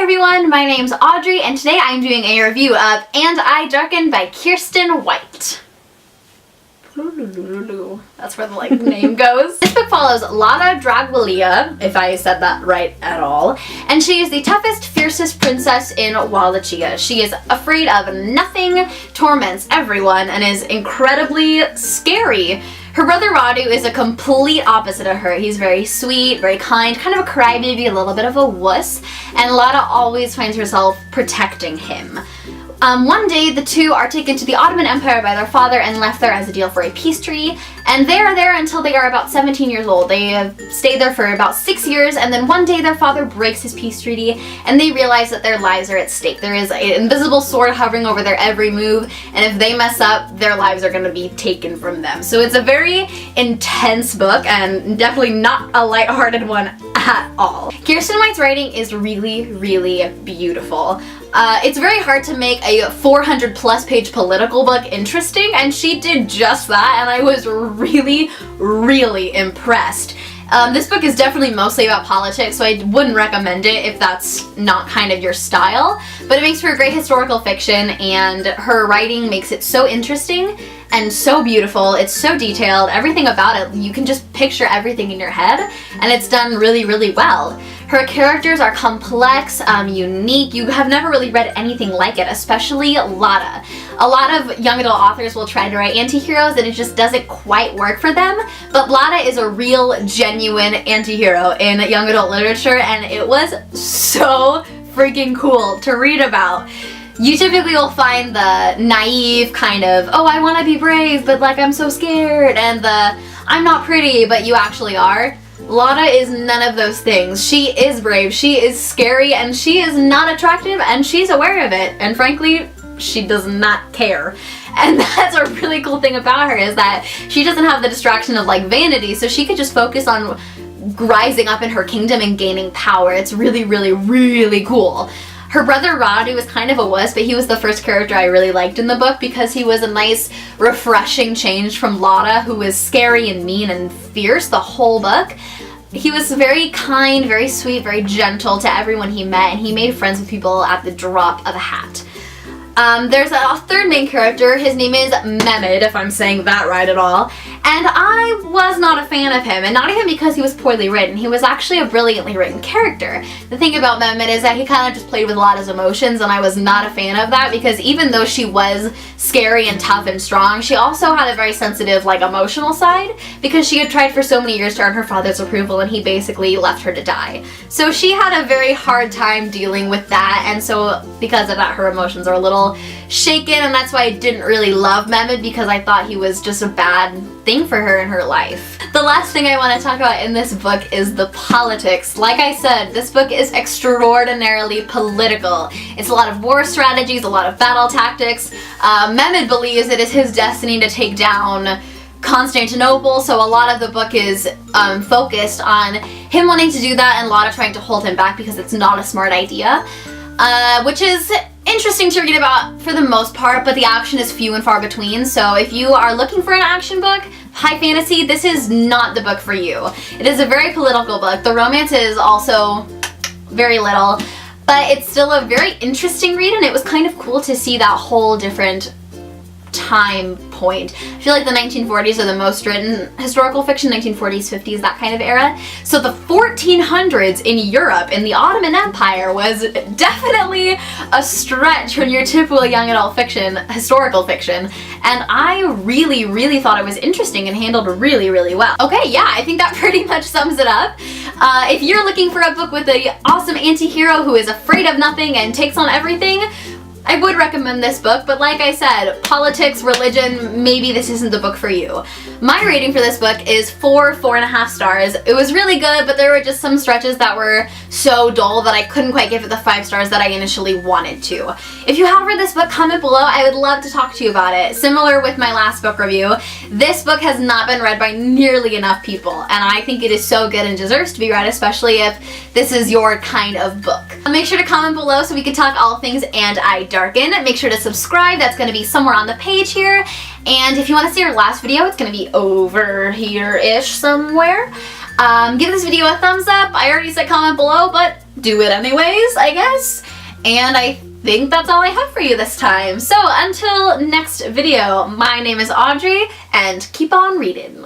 everyone, my name's Audrey and today I'm doing a review of And I Darken by Kiersten White. That's where the name goes. This book follows Lada Dragwalia, if I said that right at all, and she is the toughest, fiercest princess in Wallachia. She is afraid of nothing, torments everyone, and is incredibly scary. Her brother Radu is a complete opposite of her. He's very sweet, very kind, kind of a crybaby, a little bit of a wuss, and Lada always finds herself protecting him. One day, the two are taken to the Ottoman Empire by their father and left there as a deal for a peace treaty, and they are there until they are about 17 years old. They have stayed there for about 6 years, and then one day their father breaks his peace treaty, and they realize that their lives are at stake. There is an invisible sword hovering over their every move, and if they mess up, their lives are going to be taken from them. So it's a very intense book, and definitely not a lighthearted one at all. Kiersten White's writing is really, really beautiful. It's very hard to make a 400+ page political book interesting, and she did just that, and I was really, really impressed. This book is definitely mostly about politics, so I wouldn't recommend it if that's not kind of your style, but it makes for a great historical fiction, and her writing makes it so interesting and so beautiful. It's so detailed, everything about it, you can just picture everything in your head, and it's done really, really well. Her characters are complex, unique. You have never really read anything like it, especially Lada. A lot of young adult authors will try to write anti-heroes and it just doesn't quite work for them, but Lada is a real, genuine anti-hero in young adult literature, and it was so freaking cool to read about. You typically will find the naive kind of, oh, I want to be brave, but I'm so scared, and the, I'm not pretty, but you actually are. Lada is none of those things. She is brave, she is scary, and she is not attractive, and she's aware of it, and frankly, she does not care. And that's a really cool thing about her, is that she doesn't have the distraction of vanity, so she could just focus on rising up in her kingdom and gaining power. It's really, really, really cool. Her brother Radu was kind of a wuss, but he was the first character I really liked in the book because he was a nice, refreshing change from Lada, who was scary and mean and fierce the whole book. He was very kind, very sweet, very gentle to everyone he met, and he made friends with people at the drop of a hat. There's a third main character. His name is Mehmed, if I'm saying that right at all, and I was not a fan of him, and not even because he was poorly written. He was actually a brilliantly written character. The thing about Mehmed is that he kind of just played with a lot of his emotions, and I was not a fan of that because even though she was scary and tough and strong, she also had a very sensitive, emotional side because she had tried for so many years to earn her father's approval, and he basically left her to die. So she had a very hard time dealing with that, and so because of that, her emotions are a little shaken, and that's why I didn't really love Mehmed, because I thought he was just a bad thing for her in her life. The last thing I want to talk about in this book is the politics. Like I said, this book is extraordinarily political. It's a lot of war strategies, a lot of battle tactics. Mehmed believes it is his destiny to take down Constantinople, so a lot of the book is focused on him wanting to do that and Lada trying to hold him back because it's not a smart idea, which is interesting to read about for the most part, but the action is few and far between, so if you are looking for an action book, high fantasy, this is not the book for you. It is a very political book. The romance is also very little, but it's still a very interesting read, and it was kind of cool to see that whole different time point. I feel like the 1940s are the most written historical fiction, 1940s, 50s, that kind of era. So the 1400s in Europe, in the Ottoman Empire, was definitely a stretch from your typical young adult fiction, historical fiction, and I really, really thought it was interesting and handled really, really well. Okay, yeah, I think that pretty much sums it up. If you're looking for a book with an awesome anti-hero who is afraid of nothing and takes on everything, I would recommend this book, but like I said, politics, religion, maybe this isn't the book for you. My rating for this book is 4.5 stars. It was really good, but there were just some stretches that were so dull that I couldn't quite give it the 5 stars that I initially wanted to. If you have read this book, comment below. I would love to talk to you about it. Similar with my last book review, this book has not been read by nearly enough people, and I think it is so good and deserves to be read, especially if this is your kind of book. Make sure to comment below so we can talk all things And I Darken. Make sure to subscribe. That's going to be somewhere on the page here. And if you want to see our last video, it's going to be over here-ish somewhere. Give this video a thumbs up. I already said comment below, but do it anyways, I guess. And I think that's all I have for you this time. So until next video, my name is Audrey, and keep on reading.